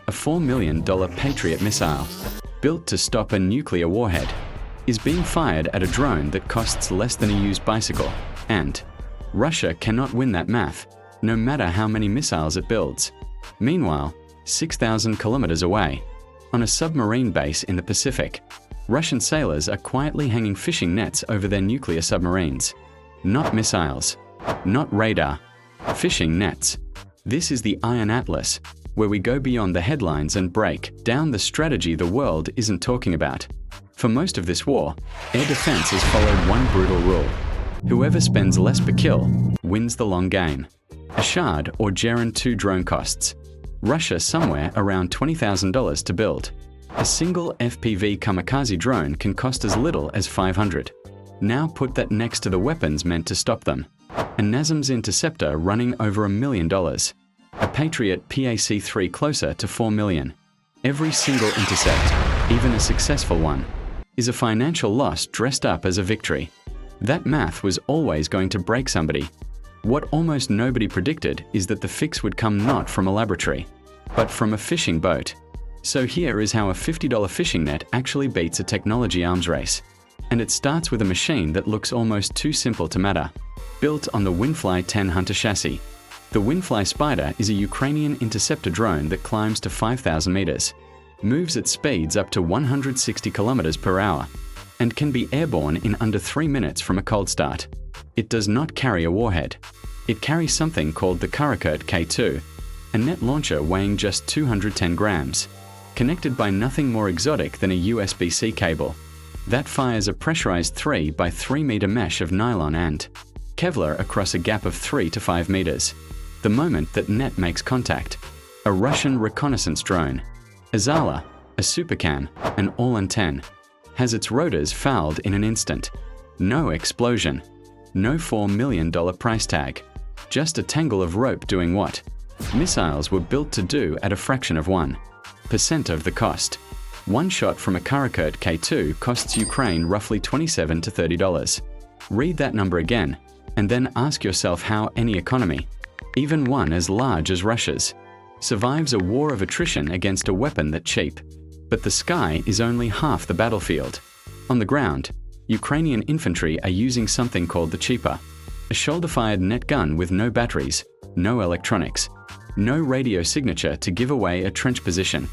a $4 million Patriot missile, built to stop a nuclear warhead, is being fired at a drone that costs less than a used bicycle, and Russia cannot win that math, no matter how many missiles it builds. Meanwhile, 6,000 kilometers away, on a submarine base in the Pacific, Russian sailors are quietly hanging fishing nets over their nuclear submarines. Not missiles, not radar, fishing nets. This is the Iron Atlas, where we go beyond the headlines and break down the strategy the world isn't talking about. For most of this war, air defense has followed one brutal rule. Whoever spends less per kill wins the long game. A Shard or Geran 2 drone costs Russia somewhere around $20,000 to build. A single FPV kamikaze drone can cost as little as $500. Now put that next to the weapons meant to stop them. A NASAMS interceptor running over $1 million. A Patriot PAC-3 closer to $4 million. Every single intercept, even a successful one, is a financial loss dressed up as a victory. That math was always going to break somebody. What almost nobody predicted is that the fix would come not from a laboratory, but from a fishing boat. So here is how a $50 fishing net actually beats a technology arms race. And it starts with a machine that looks almost too simple to matter. Built on the Windfly 10 Hunter chassis. The Windfly Spider is a Ukrainian interceptor drone that climbs to 5,000 meters, moves at speeds up to 160 kilometers per hour, and can be airborne in under 3 minutes from a cold start. It does not carry a warhead. It carries something called the Karakurt K2, a net launcher weighing just 210 grams, connected by nothing more exotic than a USB-C cable. That fires a pressurized 3 by 3 meter mesh of nylon and Kevlar across a gap of 3 to 5 meters. The moment that net makes contact, a Russian reconnaissance drone, Azala, a Supercam, an All-in-10, has its rotors fouled in an instant. No explosion. No $4 million price tag. Just a tangle of rope doing what missiles were built to do at a fraction of 1% of the cost. One shot from a Karakurt K2 costs Ukraine roughly $27 to $30. Read that number again, and then ask yourself how any economy, even one as large as Russia's, survives a war of attrition against a weapon that cheap. But the sky is only half the battlefield. On the ground, Ukrainian infantry are using something called the Cheaper, a shoulder-fired net gun with no batteries, no electronics, no radio signature to give away a trench position,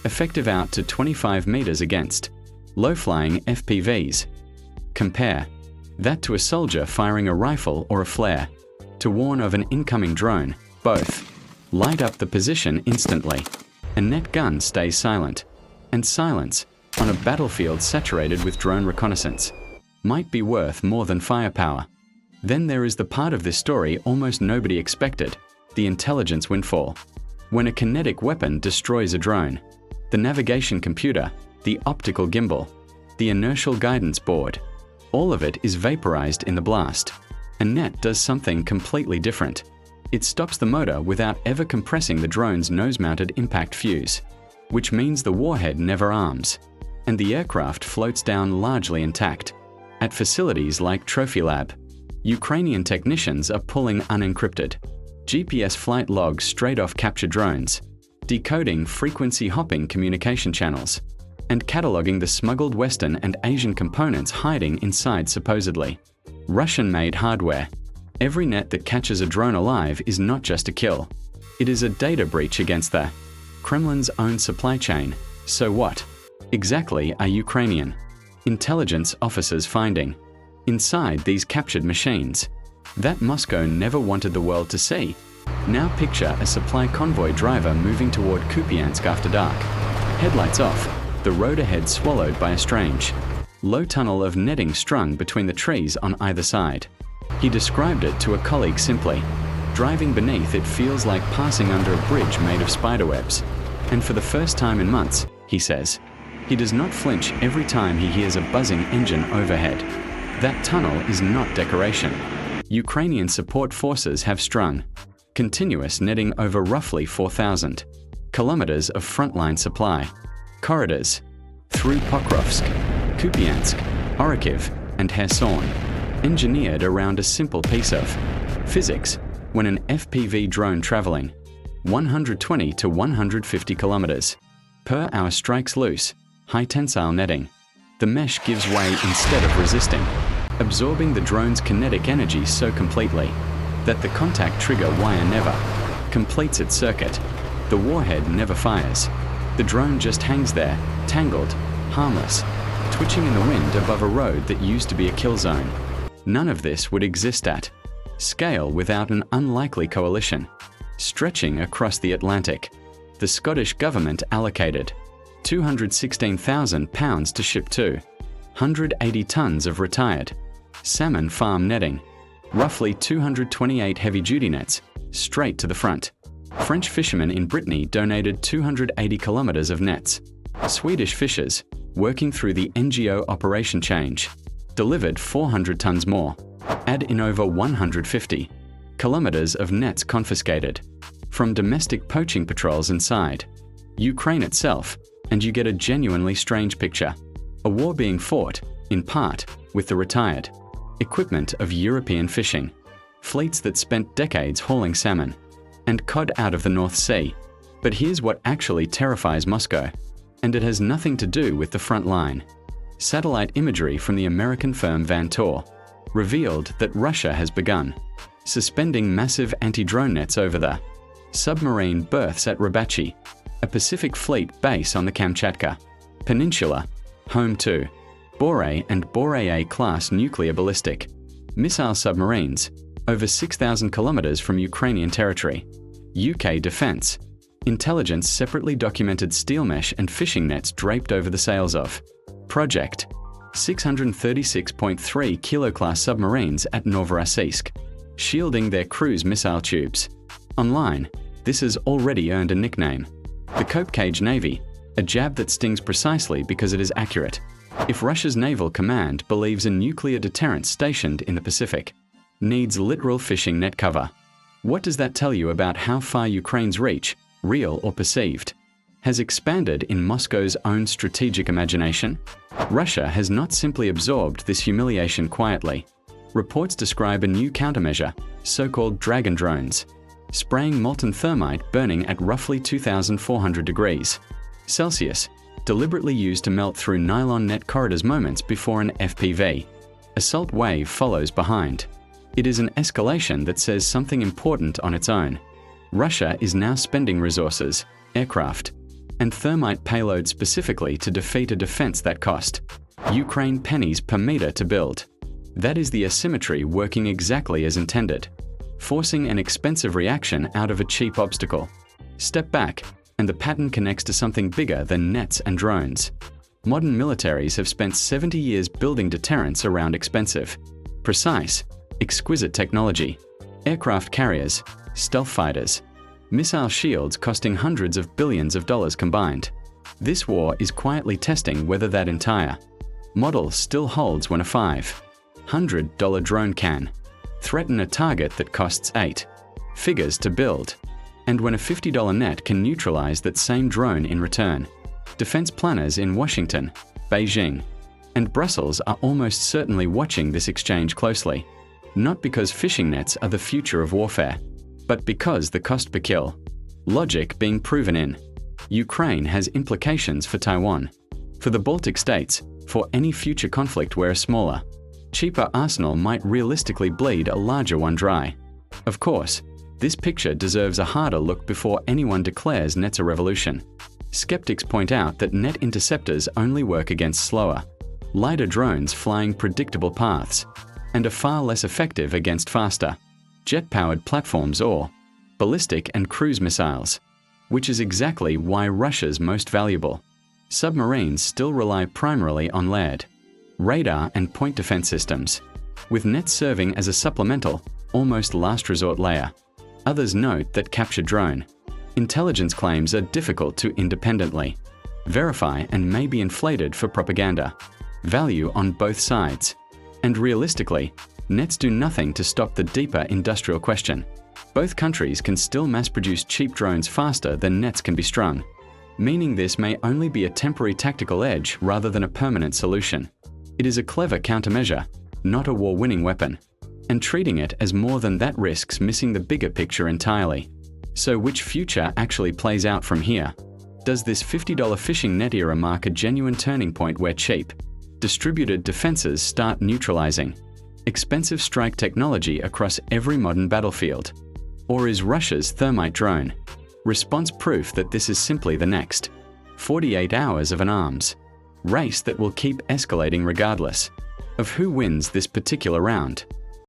effective out to 25 meters against low-flying FPVs. Compare that to a soldier firing a rifle or a flare to warn of an incoming drone. Both light up the position instantly. A net gun stays silent, and silence on a battlefield saturated with drone reconnaissance might be worth more than firepower. Then there is the part of this story almost nobody expected, the intelligence windfall. When a kinetic weapon destroys a drone, the navigation computer, the optical gimbal, the inertial guidance board, all of it is vaporized in the blast. A net does something completely different. It stops the motor without ever compressing the drone's nose-mounted impact fuse, which means the warhead never arms, and the aircraft floats down largely intact. At facilities like Trophy Lab, Ukrainian technicians are pulling unencrypted GPS flight logs straight off captured drones, decoding frequency-hopping communication channels, and cataloging the smuggled Western and Asian components hiding inside supposedly Russian-made hardware. Every net that catches a drone alive is not just a kill. It is a data breach against the Kremlin's own supply chain. So what exactly are Ukrainian intelligence officers finding inside these captured machines that Moscow never wanted the world to see? Now picture a supply convoy driver moving toward Kupiansk after dark. Headlights off, the road ahead swallowed by a strange, low tunnel of netting strung between the trees on either side. He described it to a colleague simply. Driving beneath it feels like passing under a bridge made of spiderwebs. And for the first time in months, he says, he does not flinch every time he hears a buzzing engine overhead. That tunnel is not decoration. Ukrainian support forces have strung continuous netting over roughly 4,000 kilometers of frontline supply corridors through Pokrovsk, Kupiansk, Orikhiv, and Kherson, engineered around a simple piece of physics. When an FPV drone traveling 120 to 150 kilometers per hour strikes loose, high tensile netting. The mesh gives way instead of resisting, absorbing the drone's kinetic energy so completely that the contact trigger wire never completes its circuit. The warhead never fires. The drone just hangs there, tangled, harmless, twitching in the wind above a road that used to be a kill zone. None of this would exist at scale without an unlikely coalition stretching across the Atlantic. The Scottish government allocated £216,000 to ship 280 tons of retired salmon farm netting, roughly 228 heavy-duty nets, straight to the front. French fishermen in Brittany donated 280 kilometers of nets. Swedish fishers, working through the NGO Operation Change, delivered 400 tons more. Add in over 150 kilometers of nets confiscated from domestic poaching patrols inside Ukraine itself, and you get a genuinely strange picture. A war being fought, in part, with the retired equipment of European fishing fleets that spent decades hauling salmon and cod out of the North Sea. But here's what actually terrifies Moscow, and it has nothing to do with the front line. Satellite imagery from the American firm Van Tor revealed that Russia has begun suspending massive anti-drone nets over the submarine berths at Rybachi, a Pacific Fleet base on the Kamchatka Peninsula, home to Bore and Boreas-class nuclear ballistic missile submarines, over 6,000 kilometers from Ukrainian territory. UK defense intelligence separately documented steel mesh and fishing nets draped over the sails of Project 636.3 kilo-class submarines at Novorossiysk, shielding their cruise missile tubes. Online, this has already earned a nickname: the Cope Cage Navy, a jab that stings precisely because it is accurate. If Russia's naval command believes a nuclear deterrent stationed in the Pacific needs literal fishing net cover, what does that tell you about how far Ukraine's reach, real or perceived, has expanded in Moscow's own strategic imagination? Russia has not simply absorbed this humiliation quietly. Reports describe a new countermeasure, so-called dragon drones, spraying molten thermite burning at roughly 2,400 degrees Celsius, deliberately used to melt through nylon net corridors moments before an FPV assault wave follows behind. It is an escalation that says something important on its own. Russia is now spending resources, aircraft, and thermite payload specifically to defeat a defense that cost Ukraine pennies per meter to build. That is the asymmetry working exactly as intended, forcing an expensive reaction out of a cheap obstacle. Step back, and the pattern connects to something bigger than nets and drones. Modern militaries have spent 70 years building deterrence around expensive, precise, exquisite technology. Aircraft carriers, stealth fighters, missile shields costing hundreds of billions of dollars combined. This war is quietly testing whether that entire model still holds when a $500 drone can threaten a target that costs 8 figures to build, and when a $50 net can neutralize that same drone in return. Defense planners in Washington, Beijing, and Brussels are almost certainly watching this exchange closely, not because fishing nets are the future of warfare, but because the cost per kill logic being proven in Ukraine has implications for Taiwan, for the Baltic states, for any future conflict where a smaller, cheaper arsenal might realistically bleed a larger one dry. Of course, this picture deserves a harder look before anyone declares nets a revolution. Skeptics point out that net interceptors only work against slower, lighter drones flying predictable paths, and are far less effective against faster, jet-powered platforms or ballistic and cruise missiles, which is exactly why Russia's most valuable submarines still rely primarily on layered radar and point defense systems, with nets serving as a supplemental, almost last resort layer. Others note that captured drone intelligence claims are difficult to independently verify and may be inflated for propaganda value on both sides. And realistically, nets do nothing to stop the deeper industrial question. Both countries can still mass-produce cheap drones faster than nets can be strung, meaning this may only be a temporary tactical edge rather than a permanent solution. It is a clever countermeasure, not a war-winning weapon, and treating it as more than that risks missing the bigger picture entirely. So which future actually plays out from here? Does this $50 fishing net era mark a genuine turning point where cheap, distributed defenses start neutralizing expensive strike technology across every modern battlefield? Or is Russia's thermite drone response proof that this is simply the next 48 hours of an arms race that will keep escalating regardless of who wins this particular round?